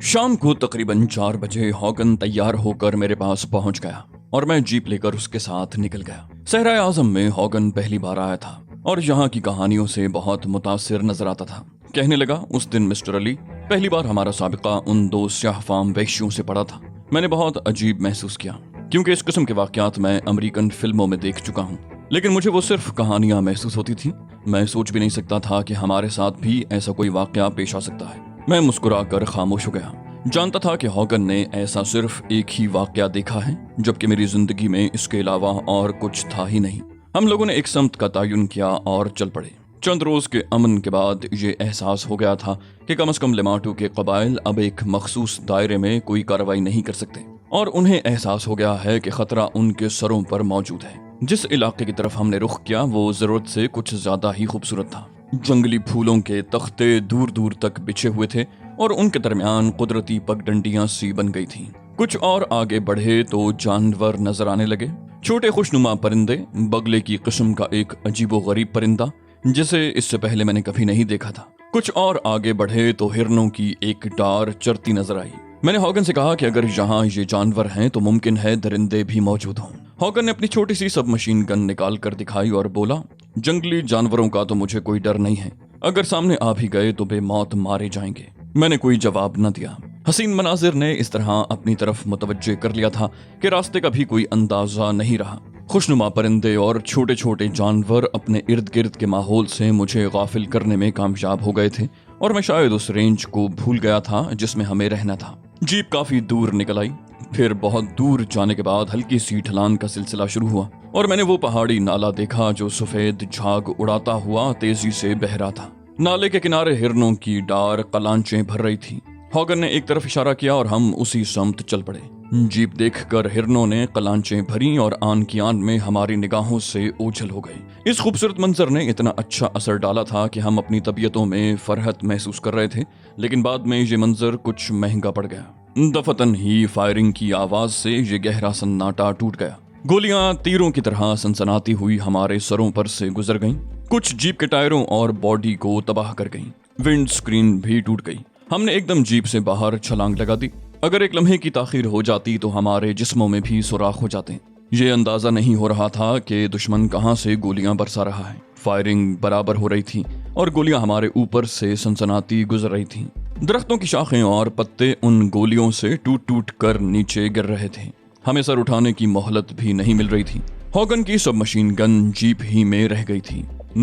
شام کو تقریباً 4 بجے ہاگن تیار ہو کر میرے پاس پہنچ گیا اور میں جیپ لے کر اس کے ساتھ نکل گیا۔ صحرائے اعظم میں ہاگن پہلی بار آیا تھا اور یہاں کی کہانیوں سے بہت متاثر نظر آتا تھا۔ کہنے لگا، اس دن مسٹر علی پہلی بار ہمارا سابقہ ان 2 سیاہ فام وحشیوں سے پڑا تھا۔ میں نے بہت عجیب محسوس کیا کیونکہ اس قسم کے واقعات میں امریکن فلموں میں دیکھ چکا ہوں، لیکن مجھے وہ صرف کہانیاں محسوس ہوتی تھیں۔ میں سوچ بھی نہیں سکتا تھا کہ ہمارے ساتھ بھی ایسا کوئی واقعہ پیش آ سکتا ہے۔ میں مسکرا کر خاموش ہو گیا۔ جانتا تھا کہ ہاگن نے ایسا صرف ایک ہی واقعہ دیکھا ہے، جبکہ میری زندگی میں اس کے علاوہ اور کچھ تھا ہی نہیں۔ ہم لوگوں نے ایک سمت کا تعین کیا اور چل پڑے۔ چند روز کے امن کے بعد یہ احساس ہو گیا تھا کہ کم از کم لیماٹو کے قبائل اب ایک مخصوص دائرے میں کوئی کارروائی نہیں کر سکتے، اور انہیں احساس ہو گیا ہے کہ خطرہ ان کے سروں پر موجود ہے۔ جس علاقے کی طرف ہم نے رخ کیا وہ ضرورت سے کچھ زیادہ ہی خوبصورت تھا۔ جنگلی پھولوں کے تختے دور دور تک بچھے ہوئے تھے اور ان کے درمیان قدرتی پگڈنڈیاں سی بن گئی تھیں۔ کچھ اور آگے بڑھے تو جانور نظر آنے لگے، چھوٹے خوشنما پرندے، بگلے کی قسم کا ایک عجیب و غریب پرندہ جسے اس سے پہلے میں نے کبھی نہیں دیکھا تھا۔ کچھ اور آگے بڑھے تو ہرنوں کی ایک ڈار چرتی نظر آئی۔ میں نے ہاگن سے کہا کہ اگر یہاں یہ جانور ہیں تو ممکن ہے درندے بھی موجود ہوں۔ ہاگن نے اپنی چھوٹی سی سب مشین گن نکال کر دکھائی اور بولا، جنگلی جانوروں کا تو مجھے کوئی ڈر نہیں ہے، اگر سامنے آ بھی گئے تو بے موت مارے جائیں گے۔ میں نے کوئی جواب نہ دیا۔ حسین مناظر نے اس طرح اپنی طرف متوجہ کر لیا تھا کہ راستے کا بھی کوئی اندازہ نہیں رہا۔ خوشنما پرندے اور چھوٹے چھوٹے جانور اپنے ارد گرد کے ماحول سے مجھے غافل کرنے میں کامیاب ہو گئے تھے، اور میں شاید اس رینج کو بھول گیا تھا جس میں ہمیں رہنا تھا۔ جیپ کافی دور نکل آئی، پھر بہت دور جانے کے بعد ہلکی سی ڈھلان کا سلسلہ شروع ہوا اور میں نے وہ پہاڑی نالا دیکھا جو سفید جھاگ اڑاتا ہوا تیزی سے بہہ رہا تھا۔ نالے کے کنارے ہرنوں کی ڈار قلانچیں بھر رہی تھی۔ ہاگن نے ایک طرف اشارہ کیا اور ہم اسی سمت چل پڑے۔ جیپ دیکھ کر ہرنوں نے قلانچیں بھریں اور آن کی آن میں ہماری نگاہوں سے اوجھل ہو گئے۔ اس خوبصورت منظر نے اتنا اچھا اثر ڈالا تھا کہ ہم اپنی طبیعتوں میں فرحت محسوس کر رہے تھے، لیکن بعد میں یہ منظر کچھ مہنگا پڑ گیا۔ دفتن ہی فائرنگ کی آواز سے یہ گہرا سناٹا ٹوٹ گیا۔ گولیاں تیروں کی طرح سنسناتی ہوئی ہمارے سروں پر سے گزر گئیں، کچھ جیپ کے ٹائروں اور باڈی کو تباہ کر گئیں۔ ونڈ سکرین بھی ٹوٹ گئی۔ ہم نے ایک دم جیپ سے باہر چھلانگ لگا دی۔ اگر ایک لمحے کی تاخیر ہو جاتی تو ہمارے جسموں میں بھی سوراخ ہو جاتے۔ یہ اندازہ نہیں ہو رہا تھا کہ دشمن کہاں سے گولیاں برسا رہا ہے۔ فائرنگ برابر ہو رہی تھی اور گولیاں ہمارے اوپر سے سنسناتی گزر رہی تھیں۔ درختوں کی شاخیں اور پتے ان گولیوں سے ٹوٹ ٹوٹ کر نیچے گر رہے تھے۔ ہمیں سر اٹھانے کی مہلت بھی نہیں مل رہی تھی۔ ہاگن کی سب مشین گن جیپ ہی میں رہ گئی تھی۔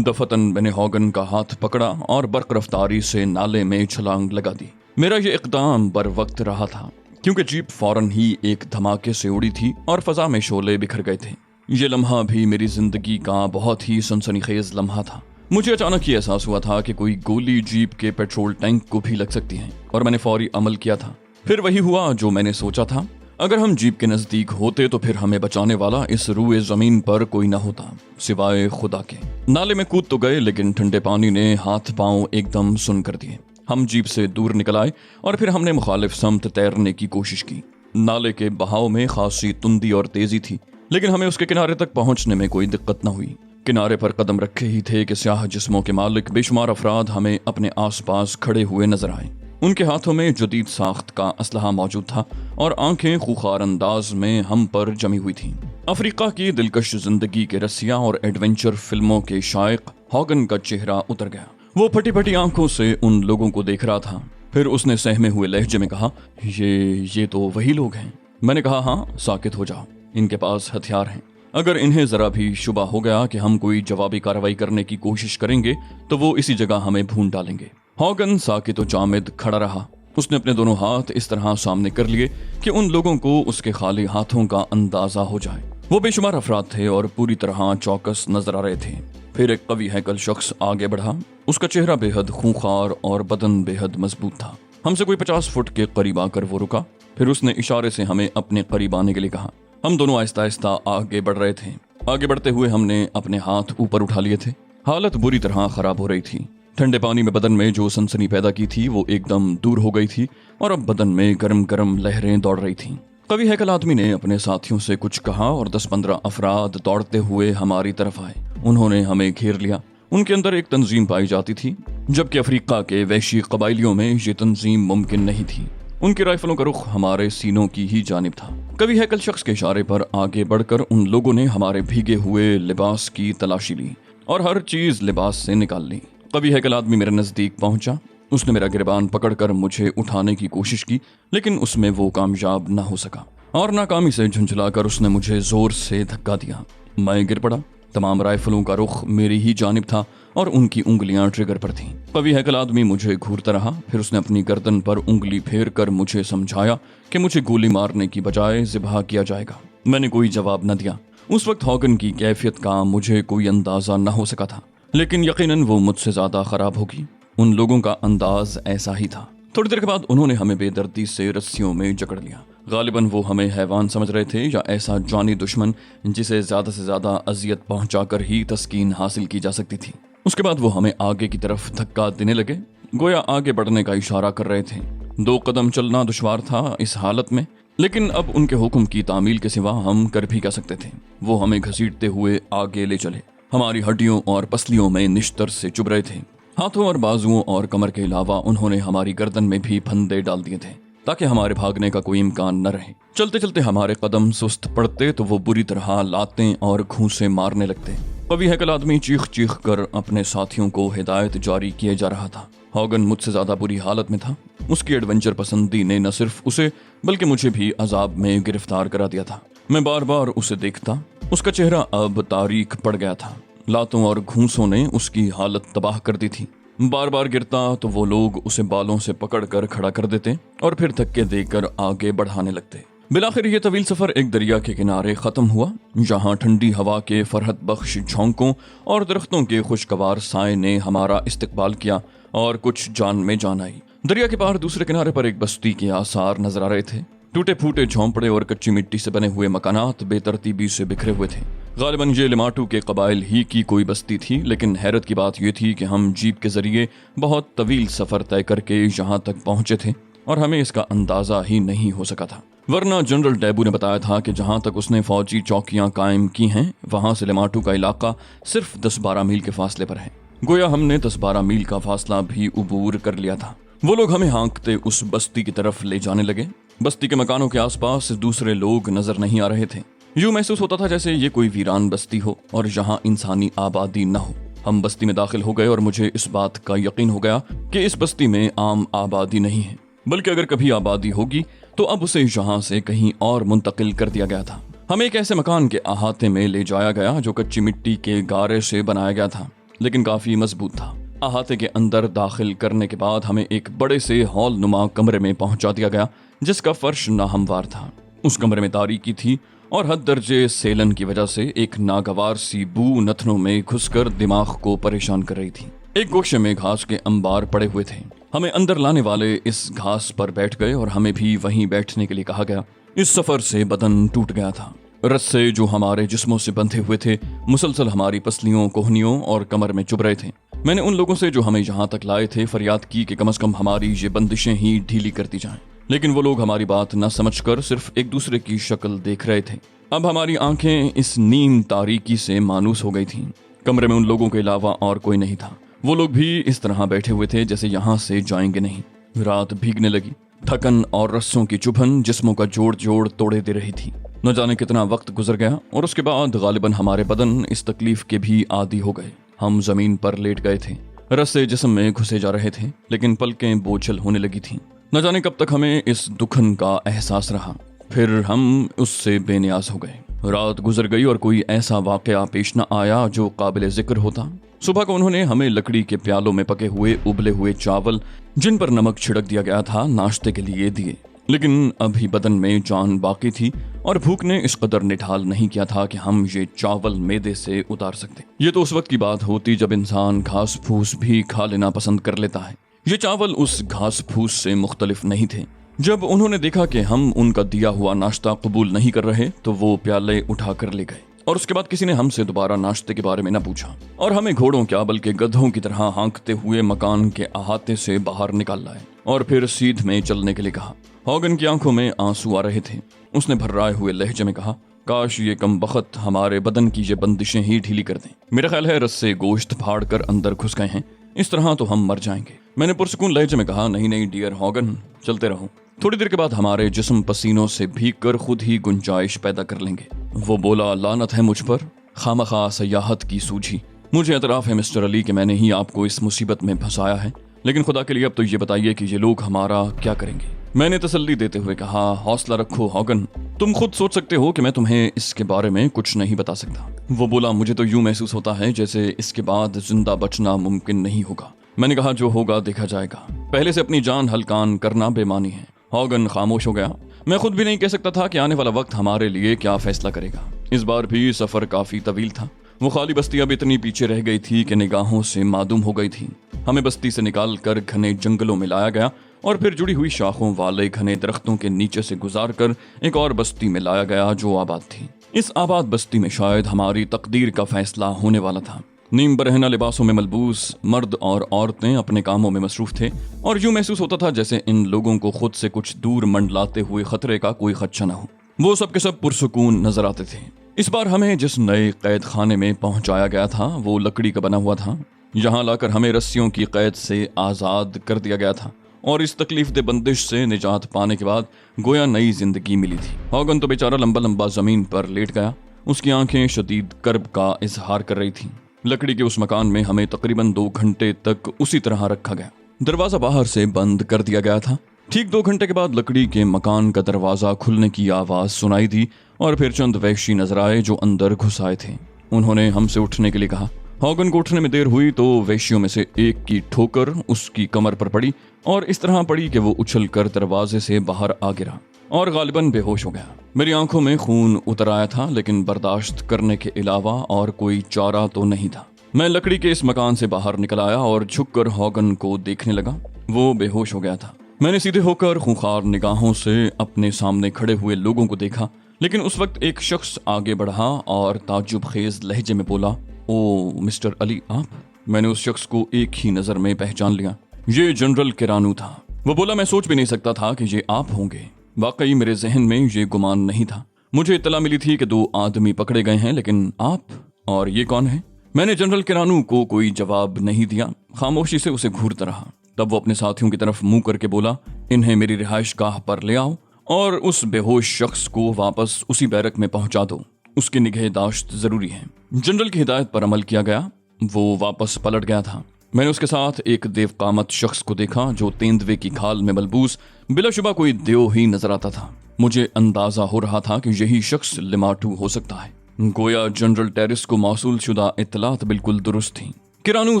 دفتن میں نے ہاگن کا ہاتھ پکڑا اور برق رفتاری سے نالے میں چھلانگ لگا دی۔ میرا یہ اقدام بر وقت رہا تھا کیونکہ جیپ فوراً ہی ایک دھماکے سے اڑی تھی اور فضا میں شعلے بکھر گئے تھے۔ یہ لمحہ بھی میری زندگی کا بہت ہی سنسنی خیز لمحہ تھا۔ مجھے اچانک یہ احساس ہوا تھا کہ کوئی گولی جیپ کے پیٹرول ٹینک کو بھی لگ سکتی ہے، اور میں نے فوری عمل کیا تھا۔ پھر وہی ہوا جو میں نے سوچا تھا۔ اگر ہم جیپ کے نزدیک ہوتے تو پھر ہمیں بچانے والا اس روئے زمین پر کوئی نہ ہوتا سوائے خدا کے۔ نالے میں کود تو گئے، لیکن ٹھنڈے پانی نے ہاتھ پاؤں ایک دم سن کر دیے۔ ہم جیپ سے دور نکل آئے اور پھر ہم نے مخالف سمت تیرنے کی کوشش کی۔ نالے کے بہاؤ میں خاصی تندی اور تیزی تھی، لیکن ہمیں اس کے کنارے تک پہنچنے میں کوئی دقت نہ ہوئی۔ کنارے پر قدم رکھے ہی تھے کہ سیاہ جسموں کے مالک بے شمار افراد ہمیں اپنے آس پاس کھڑے ہوئے نظر آئے۔ ان کے ہاتھوں میں جدید ساخت کا اسلحہ موجود تھا اور آنکھیں خوخار انداز میں ہم پر جمی ہوئی تھیں۔ افریقہ کی دلکش زندگی کے رسیا اور ایڈونچر فلموں کے شائق ہاگن کا چہرہ اتر گیا۔ وہ پھٹی پھٹی آنکھوں سے ان لوگوں کو دیکھ رہا تھا۔ پھر اس نے سہمے ہوئے لہجے میں کہا، یہ تو وہی لوگ ہیں۔ میں نے کہا، ہاں، ساکت ہو جاؤ، ان کے پاس ہتھیار ہیں۔ اگر انہیں ذرا بھی شبہ ہو گیا کہ ہم کوئی جوابی کارروائی کرنے کی کوشش کریں گے تو وہ اسی جگہ ہمیں بھون ڈالیں گے۔ ہاگن ساکت و جامد کھڑا رہا۔ اس نے اپنے دونوں ہاتھ اس طرح سامنے کر لیے کہ ان لوگوں کو اس کے خالی ہاتھوں کا اندازہ ہو جائے۔ وہ بے شمار افراد تھے اور پوری طرح چوکس نظر آ رہے تھے۔ پھر ایک قوی ہیکل شخص آگے بڑھا۔ اس کا چہرہ بے حد خونخوار اور بدن بے حد مضبوط تھا۔ ہم سے کوئی 50 فٹ کے قریب آ کر وہ رکا۔ پھر اس نے اشارے سے ہمیں اپنے قریب آنے کے لیے کہا۔ ہم دونوں آہستہ آہستہ آگے بڑھ رہے تھے۔ آگے بڑھتے ہوئے ہم نے اپنے ہاتھ اوپر اٹھا لیے تھے۔ حالت بری طرح خراب ہو رہی تھی۔ ٹھنڈے پانی میں بدن میں جو سنسنی پیدا کی تھی وہ ایک دم دور ہو گئی تھی اور اب بدن میں گرم گرم لہریں دوڑ رہی تھیں۔ قوی ہیکل آدمی نے اپنے ساتھیوں سے کچھ کہا اور 10-15 افراد دوڑتے ہوئے ہماری طرف آئے۔ انہوں نے ہمیں گھیر لیا۔ ان کے اندر ایک تنظیم پائی جاتی تھی، جبکہ افریقہ کے وحشی قبائلیوں میں یہ تنظیم ممکن نہیں تھی۔ उनकी राइफलों का रुख हमारे सीनों की ही जानिब था। कभी हैकल शख्स के इशारे पर आगे बढ़कर उन लोगों ने हमारे भीगे हुए लिबास की तलाशी ली और हर चीज लिबास से निकाल ली। कभी हैकल आदमी मेरे नजदीक पहुंचा, उसने मेरा गिरबान पकड़कर मुझे उठाने की कोशिश की, लेकिन उसमें वो कामयाब न हो सका और नाकामी से झुंझलाकर उसने मुझे जोर से धक्का दिया। मैं गिर पड़ा। तमाम राइफलों का रुख मेरी ही जानिब था और उनकी उंगलियां ट्रिगर पर थीं। कभी हैकल आदमी मुझे घूरता रहा, फिर उसने अपनी गर्दन पर उंगली फेर कर मुझे समझाया कि मुझे गोली मारने की बजाय ज़िबह किया जाएगा। मैंने कोई जवाब न दिया। उस वक्त हॉगन की कैफियत का मुझे कोई अंदाजा न हो सका था, लेकिन यकीनन वो मुझसे ज़्यादा ख़राब होगी। उन लोगों का अंदाज ऐसा ही था। थोड़ी देर के बाद उन्होंने हमें बेदर्दी से रस्सियों में जकड़ लिया। गालिबन वो हमें हैवान समझ रहे थे या ऐसा जानी दुश्मन जिसे ज़्यादा से ज़्यादा अजियत पहुंचाकर ही तस्कीन हासिल की जा सकती थी। उसके बाद वो हमें आगे की तरफ धक्का देने लगे, गोया आगे बढ़ने का इशारा कर रहे थे। 2 कदम चलना दुश्वार था इस हालत में, लेकिन अब उनके हुक्म की तामील के सिवा हम कर भी क्या सकते थे। वो हमें घसीटते हुए आगे ले चले। हमारी हड्डियों और पसलियों में निश्तर से चुभ रहे थे। हाथों और बाजुओं और कमर के अलावा उन्होंने हमारी गर्दन में भी फंदे डाल दिए थे ताकि हमारे भागने का कोई इम्कान न रहे। चलते चलते हमारे कदम सुस्त पड़ते तो वो बुरी तरह लातें और घूंसे मारने लगते। कभी हैकल आदमी चीख चीख कर अपने साथियों को हिदायत जारी किए जा रहा था। हॉगन मुझसे ज्यादा बुरी हालत में था। उसकी एडवेंचर पसंदी ने न सिर्फ उसे बल्कि मुझे भी अजाब में गिरफ्तार करा दिया था। मैं बार बार उसे देखता। उसका चेहरा अब तारीख पड़ गया था। लातों और घूंसों ने उसकी हालत तबाह कर दी थी। बार बार गिरता तो वो लोग उसे बालों से पकड़कर खड़ा कर देते और फिर धक्के देकर आगे बढ़ाने लगते। बिलाखिर ये तवील सफर एक दरिया के किनारे खत्म हुआ, जहां ठंडी हवा के फरहत बख्श झोंकों और दरख्तों के खुशगवार साए ने हमारा इस्तकबाल किया और कुछ जान में जान आई। दरिया के पार दूसरे किनारे पर एक बस्ती के आसार नजर आ रहे थे। टूटे फूटे झोंपड़े और कच्ची मिट्टी से बने हुए मकानात बेतरतीबी से बिखरे हुए थे। गालिबन ये लिमाटू के कबाइल ही की कोई बस्ती थी, लेकिन हैरत की बात यह थी कि हम जीप के जरिए बहुत तवील सफर तय करके यहाँ तक पहुंचे थे और हमें इसका अंदाजा ही नहीं हो सका था। वरना जनरल डैबू ने बताया था कि जहाँ तक उसने फौजी चौकियां कायम की हैं, वहां से लिमाटू का इलाका सिर्फ 10-12 मील के फासले पर है। गोया हमने 10-12 मील का फासला भी उबूर कर लिया था। वो लोग हमें हाँकते उस बस्ती की तरफ ले जाने लगे। बस्ती के मकानों के आसपास दूसरे लोग नजर नहीं आ रहे थे। यूं महसूस होता था जैसे ये कोई वीरान बस्ती हो और यहाँ इंसानी आबादी न हो। हम बस्ती में दाखिल हो गए और मुझे इस बात का यकीन हो गया कि इस बस्ती में आम आबादी नहीं है, बल्कि अगर कभी आबादी होगी तो अब उसे यहाँ से कहीं और मुंतकिल कर दिया गया था। हमें एक ऐसे मकान के अहाते में ले जाया गया जो कच्ची मिट्टी के गारे से बनाया गया था, लेकिन काफी मजबूत था। अहाते के अंदर दाखिल करने के बाद हमें एक बड़े से हॉल नुमा कमरे में पहुंचा दिया गया, जिसका फर्श नाहमवार था। उस कमरे में तारीकी थी और हद दर्जे सेलन की वजह से एक नागवार सी बू नथनों में घुसकर दिमाग को परेशान कर रही थी। एक गोशे में घास के अंबार पड़े हुए थे। हमें अंदर लाने वाले इस घास पर बैठ गए और हमें भी वहीं बैठने के लिए कहा गया। इस सफर से बदन टूट गया था। रस्से जो हमारे जिस्मों से बंधे हुए थे मुसलसल हमारी पसलियों, कोहनियों और कमर में चुभ रहे थे। मैंने उन लोगों से जो हमें यहाँ तक लाए थे फरियाद की कि कम से कम हमारी ये बंदिशें ही ढीली कर दी जाएं, लेकिन वो लोग हमारी बात न समझकर सिर्फ एक दूसरे की शक्ल देख रहे थे। अब हमारी आंखें इस नीम तारीकी से मानूस हो गई थीं। कमरे में उन लोगों के अलावा और कोई नहीं था। वो लोग भी इस तरह बैठे हुए थे जैसे यहाँ से जाएंगे नहीं। रात भीगने लगी। थकन और रस्सों की चुभन जिस्मों का जोड़ जोड़ तोड़े दे रही थी। न जाने कितना वक्त गुजर गया और उसके बाद गालिबन हमारे बदन इस तकलीफ के भी आदी हो गए। हम जमीन पर लेट गए थे। रस्से जिस्म में घुसे जा रहे थे, लेकिन पलकें बोझल होने लगी थीं। न जाने कब तक हमें इस दुखन का एहसास रहा, फिर हम उससे बेनियाज हो गए। रात गुजर गई और कोई ऐसा वाकया पेश न आया जो काबिल जिक्र होता। सुबह को उन्होंने हमें लकड़ी के प्यालों में पके हुए उबले हुए चावल जिन पर नमक छिड़क दिया गया था नाश्ते के लिए दिए, लेकिन अभी बदन में जान बाकी थी और भूख ने इस कदर निठाल नहीं किया था कि हम ये चावल मैदे से उतार सकते। ये तो उस वक्त की बात होती जब इंसान घास फूस भी खा लेना पसंद कर लेता है। ये चावल उस घास फूस से मुख्तलिफ नहीं थे। जब उन्होंने देखा कि हम उनका दिया हुआ नाश्ता कबूल नहीं कर रहे तो वो प्याले उठा कर ले गए और उसके बाद किसी ने हमसे दोबारा नाश्ते के बारे में न पूछा और हमें घोड़ों क्या बल्कि गधों की तरह हाँकते हुए मकान के अहाते से बाहर निकाल लाए और फिर सीध में चलने के लिए कहा। हॉगन की आंखों में आंसू आ रहे थे। उसने भर्राए हुए लहजे में कहा, काश ये कम बख्त हमारे बदन की ये बंदिशें ही ढीली कर दें। मेरा ख्याल है रस्से गोश्त फाड़ कर अंदर घुस गए हैं, इस तरह तो हम मर जाएंगे। मैंने पुरसकून लहजे में कहा, नहीं नहीं डियर हॉगन, चलते रहो। थोड़ी देर के बाद हमारे जिस्म पसीनों से भीग कर खुद ही गुंजाइश पैदा कर लेंगे। वो बोला, लानत है मुझ पर, खामखा सयाहत की सूझी। मुझे एतराफ़ है मिस्टर अली कि मैंने ही आपको इस मुसीबत में फंसाया है, लेकिन खुदा के लिए अब तो ये बताइए कि ये लोग हमारा क्या करेंगे। मैंने तसल्ली देते हुए कहा, हौसला रखो हॉगन, तुम खुद सोच सकते हो कि मैं तुम्हें इसके बारे में कुछ नहीं बता सकता। वो बोला, मुझे तो यूं महसूस होता है जैसे इसके बाद जिंदा बचना मुमकिन नहीं होगा। मैंने कहा, जो होगा देखा जाएगा, पहले से अपनी जान हल्कान करना बेमानी है। हॉगन खामोश हो गया। मैं खुद भी नहीं कह सकता था कि आने वाला वक्त हमारे लिए क्या फैसला करेगा। इस बार भी सफर काफी तवील था। वो खाली बस्ती अब इतनी पीछे रह गई थी कि निगाहों से मादूम हो गई थी। हमें बस्ती से निकाल कर घने जंगलों में लाया गया और फिर जुड़ी हुई शाखों वाले घने दरख्तों के नीचे से गुजार कर एक और बस्ती में लाया गया जो आबाद थी। इस आबाद बस्ती में शायद हमारी तकदीर का फैसला होने वाला था। नीम बरहना लिबासों में मलबूस मर्द और औरतें अपने कामों में मसरूफ थे और यूं महसूस होता था जैसे इन लोगों को खुद से कुछ दूर मंडलाते हुए खतरे का कोई खदशा न हो। वो सब के सब पुरसुकून नजर आते थे। इस बार हमें जिस नए कैद खाने में पहुंचाया गया था वो लकड़ी का बना हुआ था। यहाँ लाकर हमें रस्सियों की कैद से आज़ाद कर दिया गया था और इस तकलीफ दे बंदिश से निजात पाने के बाद गोया नई जिंदगी मिली थी। हॉगन तो बेचारा लंबा लंबा जमीन पर लेट गया। उसकी आंखें शदीद कर्ब का इजहार कर रही थीं। लकड़ी के उस मकान में हमें तकरीबन 2 घंटे तक उसी तरह रखा गया। दरवाजा बाहर से बंद कर दिया गया था। ठीक 2 घंटे के बाद लकड़ी के मकान का दरवाजा खुलने की आवाज सुनाई दी और फिर चंद वहशी नजर आए जो अंदर घुस आए थे। उन्होंने हमसे उठने के लिए कहा। हॉगन को उठने में देर हुई तो वहशियों में से एक की ठोकर उसकी कमर पर पड़ी और इस तरह पड़ी कि वो उछलकर दरवाजे से बाहर आ गिरा और गालिबन बेहोश हो गया। मेरी आंखों में खून उतर आया था, लेकिन बर्दाश्त करने के अलावा और कोई चारा तो नहीं था। मैं लकड़ी के इस मकान से बाहर निकल आया और झुककर हॉगन को देखने लगा। वो बेहोश हो गया था। मैंने सीधे होकर खूंखार निगाहों से अपने सामने खड़े हुए लोगों को देखा, लेकिन उस वक्त एक शख्स आगे बढ़ा और ताज्जुब खेज लहजे में बोला, ओ मिस्टर अली आप? मैंने उस शख्स को एक ही नजर में पहचान लिया। ये जनरल किरानू था। वो बोला, मैं सोच भी नहीं सकता था कि ये आप होंगे। वाकई मेरे जहन में ये गुमान नहीं था। मुझे इत्तला मिली थी कि 2 आदमी पकड़े गए हैं, लेकिन आप और ये कौन है? मैंने जनरल किरानू को कोई जवाब नहीं दिया, खामोशी से उसे घूरता रहा। तब वो अपने साथियों की तरफ मुंह करके बोला, इन्हें मेरी रिहाइश गाह पर ले आओ और उस बेहोश शख्स को वापस उसी बैरक में पहुंचा दो। उसकी निगहदाश्त जरूरी है। जनरल की हिदायत पर अमल किया गया। वो वापस पलट गया था। मैंने उसके साथ एक देवकामत शख्स को देखा जो तेंदुए की खाल में मलबूस बिलाशुबा कोई देव ही नजर आता था। मुझे अंदाजा हो रहा था कि यही शख्स लिमाटू हो सकता है। गोया जनरल टेरिस को मौसूल शुदा इत्तलात बिल्कुल दुरुस्त थी। किरानू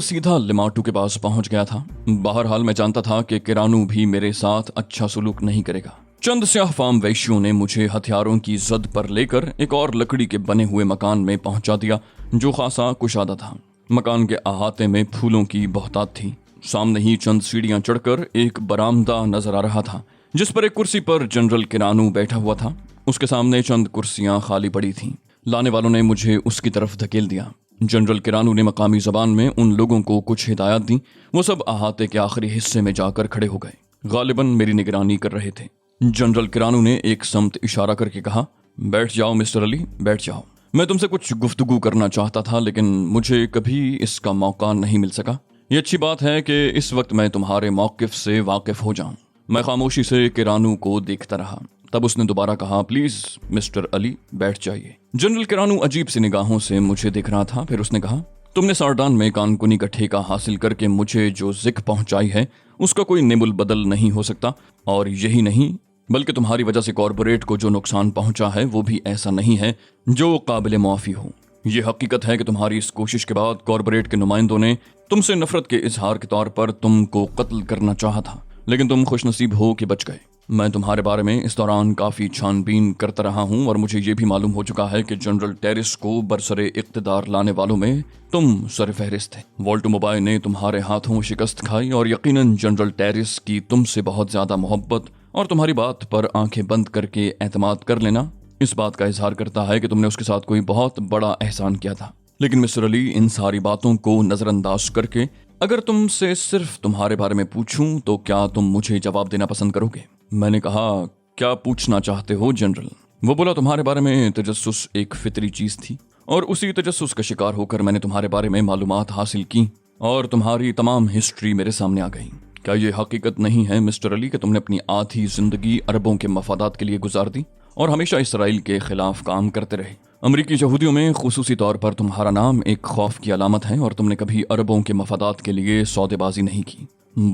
सीधा लिमाटू के पास पहुंच गया था। बहरहाल मैं जानता था कि किरानू भी मेरे साथ अच्छा सुलूक नहीं करेगा। चंद स्याह फाम वैश्यों ने मुझे हथियारों की जद पर लेकर एक और लकड़ी के बने हुए मकान में पहुंचा दिया जो खासा कुशादा था। मकान के अहाते में फूलों की बहुतात थी। सामने ही चंद सीढ़ियां चढ़कर एक बरामदा नजर आ रहा था जिस पर एक कुर्सी पर जनरल किरानू बैठा हुआ था। उसके सामने चंद कुर्सियां खाली पड़ी थीं। लाने वालों ने मुझे उसकी तरफ धकेल दिया। जनरल किरानू ने मकामी जबान में उन लोगों को कुछ हिदायत दी। वो सब अहाते के आखिरी हिस्से में जाकर खड़े हो गए। गालिबन मेरी निगरानी कर रहे थे। जनरल किरानू ने एक समत इशारा करके कहा, बैठ जाओ मिस्टर अली, बैठ जाओ। मैं तुमसे कुछ गुफ्तगू करना चाहता था, लेकिन मुझे कभी इसका मौका नहीं मिल सका। ये अच्छी बात है कि इस वक्त मैं तुम्हारे मौक़िफ़ से वाकिफ हो जाऊं। मैं खामोशी से किरानू को देखता रहा। तब उसने दोबारा कहा, प्लीज मिस्टर अली बैठ जाइए। जनरल किरानू अजीब सी निगाहों से मुझे देख रहा था। फिर उसने कहा, तुमने सारडान में कानकुनी का ठेका हासिल करके मुझे जो ज़िक पहुंचाई है उसका कोई निमुल बदल नहीं हो सकता। और यही नहीं बल्कि तुम्हारी वजह से कॉरपोरेट को जो नुकसान पहुंचा है वो भी ऐसा नहीं है जो काबिल मुआफ़ी हो। ये हकीकत है कि तुम्हारी इस कोशिश के बाद कॉरपोरेट के नुमाइंदों ने तुमसे नफरत के इजहार के तौर पर तुमको कत्ल करना चाहा था, लेकिन तुम खुशनसीब हो कि बच गए। मैं तुम्हारे बारे में इस दौरान काफ़ी छानबीन करता रहा हूँ और मुझे ये भी मालूम हो चुका है कि जनरल टेरिस को बरसरे इक़्तिदार लाने वालों में तुम सरफहरिस्त थे। वॉल्टो मोबाइल ने तुम्हारे हाथों शिकस्त खाई और यकीनन जनरल टेरिस की तुमसे बहुत ज़्यादा मोहब्बत और तुम्हारी बात पर आंखें बंद करके एतमाद कर लेना इस बात का इजहार करता है कि तुमने उसके साथ कोई बहुत बड़ा एहसान किया था। लेकिन मिस्टर अली, इन सारी बातों को नज़रअंदाज करके अगर तुमसे सिर्फ तुम्हारे बारे में पूछूं तो क्या तुम मुझे जवाब देना पसंद करोगे? मैंने कहा, क्या पूछना चाहते हो जनरल? वो बोला, तुम्हारे बारे में तजस्सुस एक फितरी चीज़ थी और उसी तजस्सुस का शिकार होकर मैंने तुम्हारे बारे में मालूमात हासिल की और तुम्हारी तमाम हिस्ट्री मेरे सामने आ गई। کیا یہ حقیقت نہیں ہے مسٹر علی کہ تم نے اپنی آدھی زندگی عربوں کے مفادات کے لیے گزار دی اور ہمیشہ اسرائیل کے خلاف کام کرتے رہے؟ امریکی یہودیوں میں خصوصی طور پر تمہارا نام ایک خوف کی علامت ہے، اور تم نے کبھی عربوں کے مفادات کے لیے سودے بازی نہیں کی،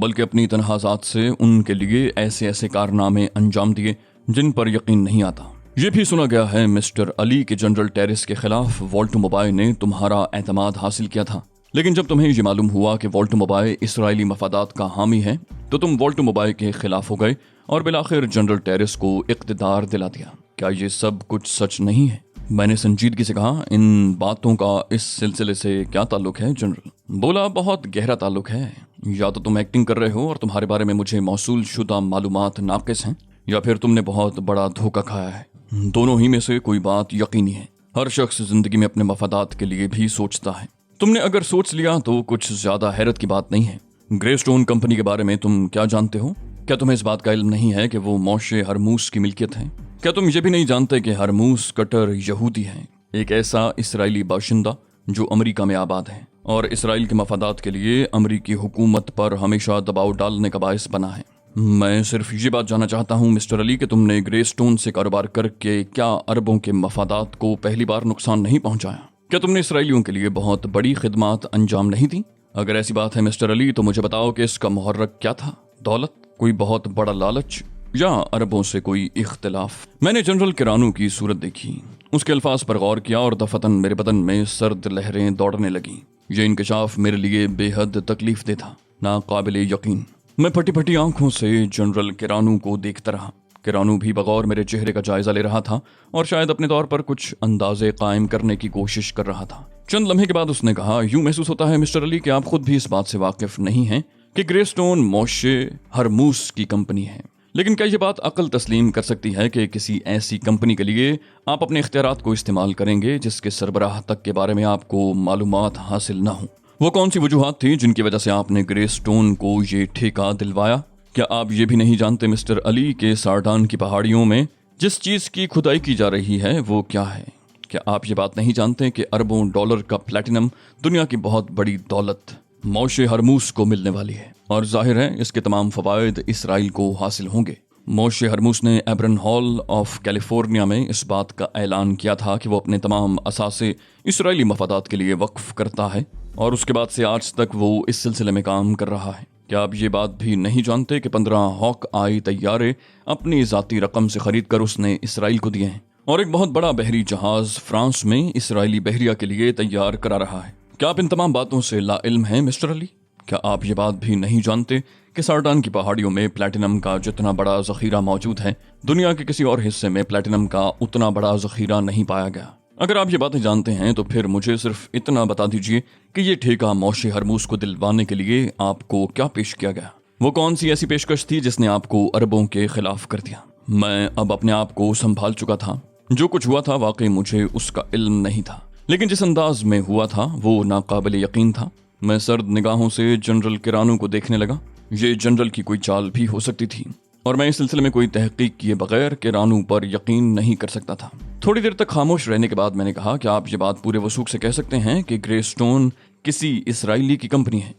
بلکہ اپنی تنہا ذات سے ان کے لیے ایسے کارنامے انجام دیے جن پر یقین نہیں آتا۔ یہ بھی سنا گیا ہے مسٹر علی کہ جنرل ٹیرس کے خلاف والٹ موبائے نے تمہارا اعتماد حاصل کیا تھا، لیکن جب تمہیں یہ معلوم ہوا کہ والٹ موبائے اسرائیلی مفادات کا حامی ہے تو تم والٹ موبائے کے خلاف ہو گئے اور بالآخر جنرل ٹیرس کو اقتدار دلا دیا۔ کیا یہ سب کچھ سچ نہیں ہے؟ میں نے سنجیدگی سے کہا، ان باتوں کا اس سلسلے سے کیا تعلق ہے جنرل؟ بولا، بہت گہرا تعلق ہے۔ یا تو تم ایکٹنگ کر رہے ہو اور تمہارے بارے میں مجھے موصول شدہ معلومات ناقص ہیں، یا پھر تم نے بہت بڑا دھوکہ کھایا ہے۔ دونوں ہی میں سے کوئی بات یقینی ہے۔ ہر شخص زندگی میں اپنے مفادات کے لیے بھی سوچتا ہے۔ تم نے اگر سوچ لیا تو کچھ زیادہ حیرت کی بات نہیں ہے۔ گرے سٹون کمپنی کے بارے میں تم کیا جانتے ہو؟ کیا تمہیں اس بات کا علم نہیں ہے کہ وہ موشے ہرموس کی ملکیت ہے؟ کیا تم یہ بھی نہیں جانتے کہ ہرموس کٹر یہودی ہے، ایک ایسا اسرائیلی باشندہ جو امریکہ میں آباد ہے اور اسرائیل کے مفادات کے لیے امریکی حکومت پر ہمیشہ دباؤ ڈالنے کا باعث بنا ہے؟ میں صرف یہ بات جاننا چاہتا ہوں مسٹر علی کہ تم نے گرے سٹون سے کاروبار کر کے کیا عربوں کے مفادات کو پہلی بار نقصان نہیں پہنچایا؟ کیا تم نے اسرائیلیوں کے لیے بہت بڑی خدمات انجام نہیں دی؟ اگر ایسی بات ہے مسٹر علی تو مجھے بتاؤ کہ اس کا محرک کیا تھا؟ دولت، کوئی بہت بڑا لالچ، یا عربوں سے کوئی اختلاف؟ میں نے جنرل کیرانو کی صورت دیکھی، اس کے الفاظ پر غور کیا اور دفتن میرے بدن میں سرد لہریں دوڑنے لگیں۔ یہ انکشاف میرے لیے بے حد تکلیف دہ تھا، ناقابل یقین۔ میں پھٹی پھٹی آنکھوں سے جنرل کیرانو کو دیکھتا رہا۔ کیرانو بھی بغور میرے چہرے کا جائزہ لے رہا تھا اور شاید اپنے طور پر کچھ اندازے قائم کرنے کی کوشش کر رہا تھا۔ چند لمحے کے بعد اس نے کہا، یوں محسوس ہوتا ہے مسٹر علی کہ آپ خود بھی اس بات سے واقف نہیں ہیں کہ گرے سٹون موشے ہرموس کی کمپنی ہے، لیکن کیا یہ بات عقل تسلیم کر سکتی ہے کہ کسی ایسی کمپنی کے لیے آپ اپنے اختیارات کو استعمال کریں گے جس کے سربراہ تک کے بارے میں آپ کو معلومات حاصل نہ ہوں؟ وہ کون سی وجوہات تھی جن کی وجہ سے آپ نے گرے سٹون کو یہ ٹھیکہ دلوایا؟ کیا آپ یہ بھی نہیں جانتے مسٹر علی کہ سارڈان کی پہاڑیوں میں جس چیز کی کھدائی کی جا رہی ہے وہ کیا ہے؟ کیا آپ یہ بات نہیں جانتے کہ اربوں ڈالر کا پلیٹینم دنیا کی بہت بڑی دولت موشے ہرموس کو ملنے والی ہے، اور ظاہر ہے اس کے تمام فوائد اسرائیل کو حاصل ہوں گے؟ موشے ہرموس نے ایبرن ہال آف کیلیفورنیا میں اس بات کا اعلان کیا تھا کہ وہ اپنے تمام اثاثے اسرائیلی مفادات کے لیے وقف کرتا ہے، اور اس کے بعد سے آج تک وہ اس سلسلے میں کام کر رہا ہے۔ کیا آپ یہ بات بھی نہیں جانتے کہ 15 ہاک آئی طیارے اپنی ذاتی رقم سے خرید کر اس نے اسرائیل کو دیے ہیں، اور ایک بہت بڑا بحری جہاز فرانس میں اسرائیلی بحریہ کے لیے تیار کرا رہا ہے؟ کیا آپ ان تمام باتوں سے لا علم ہیں مسٹر علی؟ کیا آپ یہ بات بھی نہیں جانتے کہ سارڈان کی پہاڑیوں میں پلیٹینم کا جتنا بڑا ذخیرہ موجود ہے دنیا کے کسی اور حصے میں پلیٹینم کا اتنا بڑا ذخیرہ نہیں پایا گیا؟ اگر آپ یہ باتیں جانتے ہیں تو پھر مجھے صرف اتنا بتا دیجئے کہ یہ ٹھیکہ موشے ہرموس کو دلوانے کے لیے آپ کو کیا پیش کیا گیا؟ وہ کون سی ایسی پیشکش تھی جس نے آپ کو عربوں کے خلاف کر دیا؟ میں اب اپنے آپ کو سنبھال چکا تھا۔ جو کچھ ہوا تھا واقعی مجھے اس کا علم نہیں تھا، لیکن جس انداز میں ہوا تھا وہ ناقابل یقین تھا۔ میں سرد نگاہوں سے جنرل کیرانو کو دیکھنے لگا۔ یہ جنرل کی کوئی چال بھی ہو سکتی تھی، اور میں اس سلسلے میں کوئی تحقیق کیے بغیر کیرانو پر یقین نہیں کر سکتا تھا۔ تھوڑی دیر تک خاموش رہنے کے بعد میں نے کہا، کہ آپ یہ بات پورے وثوق سے کہہ سکتے ہیں کہ گرے سٹون کسی اسرائیلی کی کمپنی ہے؟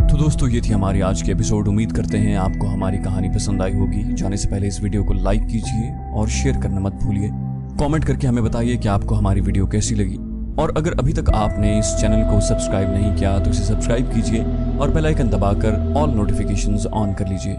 تو دوستو، یہ تھی ہماری آج کی ایپیسوڈ۔ امید کرتے ہیں آپ کو ہماری کہانی پسند آئی ہوگی۔ جانے سے پہلے اس ویڈیو کو لائک کیجیے اور شیئر کرنا مت بھولیے۔ کامنٹ کر کے ہمیں بتائیے کہ آپ کو ہماری ویڈیو کیسی لگی، اور اگر ابھی تک آپ نے اس چینل کو سبسکرائب نہیں کیا تو اسے سبسکرائب کیجیے اور بیل آئیکن دبا کر آل نوٹیفیکیشنز آن کر لیجیے۔